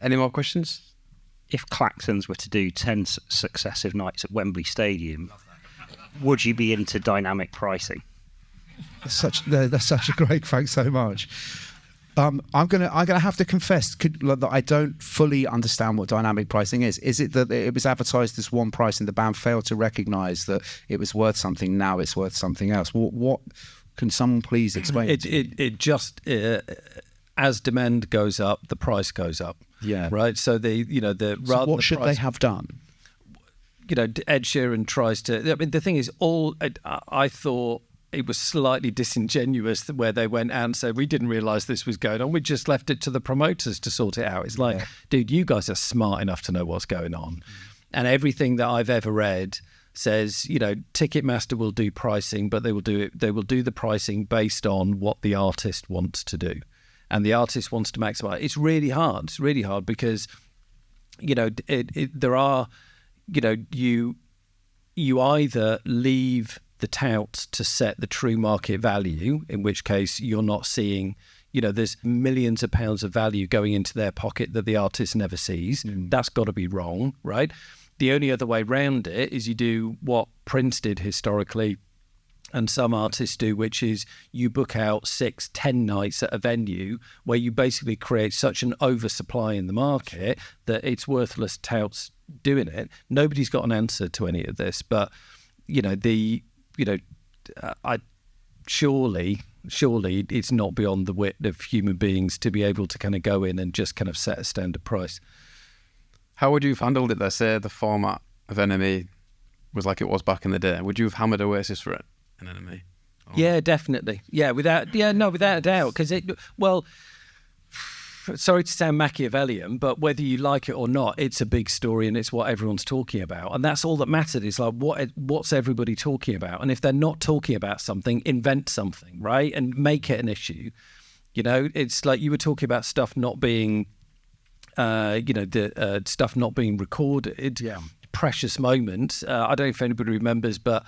Any more questions? If Claxons were to do 10 successive nights at Wembley Stadium, would you be into dynamic pricing? That's such a great, thanks so much. I'm gonna have to confess that I don't fully understand what dynamic pricing is. Is it that it was advertised as one price and the band failed to recognise that it was worth something? Now it's worth something else. What can someone please explain? It just as demand goes up, the price goes up. Yeah. Right. So so what should they have done? Ed Sheeran tries to. I mean, the thing is, I thought it was slightly disingenuous where they went out and said, we didn't realise this was going on. We just left it to the promoters to sort it out. It's like, dude, you guys are smart enough to know what's going on. And everything that I've ever read says, Ticketmaster will do pricing, but they will do the pricing based on what the artist wants to do. And the artist wants to maximise. It's really hard. It's really hard because, there are, you either leave the touts to set the true market value, in which case you're not seeing, there's millions of pounds of value going into their pocket that the artist never sees. That's got to be wrong, right? The only other way around it is you do what Prince did historically, and some artists do, which is you book out 6-10 nights at a venue where you basically create such an oversupply in the market that it's worthless touts doing it. Nobody's got an answer to any of this, but I surely it's not beyond the wit of human beings to be able to kind of go in and just kind of set a standard price. How would you have handled it? Let's say the format of NME was like it was back in the day. Would you have hammered Oasis for it in NME? Yeah, definitely. Yeah, without a doubt. Because sorry to sound Machiavellian, but whether you like it or not, it's a big story and it's what everyone's talking about. And that's all that mattered, is like, what's everybody talking about? And if they're not talking about something, invent something, right? And make it an issue. It's like you were talking about stuff not being, stuff not being recorded. Yeah. Precious moment. I don't know if anybody remembers, but,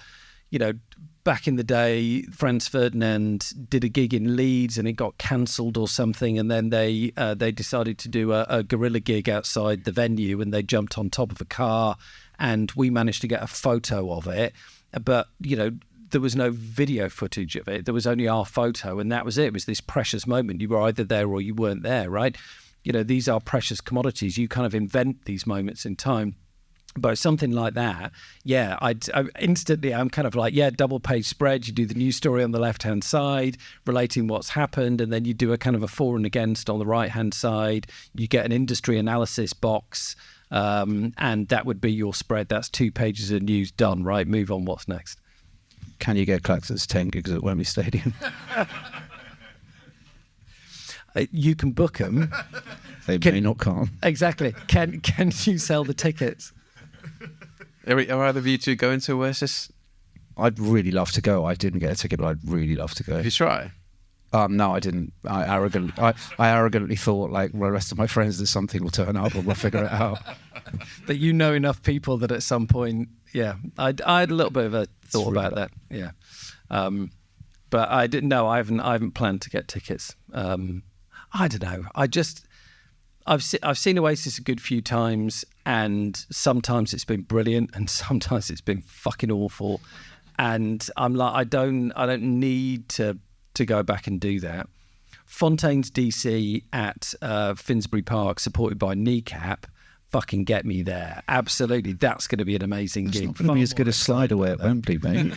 back in the day, Franz Ferdinand did a gig in Leeds and it got cancelled or something, and then they decided to do a guerrilla gig outside the venue, and they jumped on top of a car, and we managed to get a photo of it, but there was no video footage of it. There was only our photo, and that was it. It was this precious moment. You were either there or you weren't there, right? These are precious commodities. You kind of invent these moments in time. But something like that, I instantly, I'm kind of like, double page spread. You do the news story on the left-hand side, relating what's happened, and then you do a kind of a for and against on the right-hand side. You get an industry analysis box, and that would be your spread. That's 2 pages of news done, right? Move on, what's next? Can you get Claxons 10 gigs at Wembley Stadium? You can book them. They may not come. Exactly. Can you sell the tickets? Are either of you two going to Oasis? I'd really love to go. I didn't get a ticket, but I'd really love to go. Did you try? No, I didn't. I arrogantly thought, like the rest of my friends, that something will turn up and we'll figure it out. That enough people that at some point, I had a little bit of a thought about that. Yeah, but I didn't know. I haven't planned to get tickets. I don't know. I've seen Oasis a good few times, and sometimes it's been brilliant, and sometimes it's been fucking awful. And I'm like, I don't need to go back and do that. Fontaine's DC at Finsbury Park, supported by Kneecap, fucking get me there. Absolutely, that's going to be an amazing gig. It's not going to be as good as Slide Away at Wembley, mate.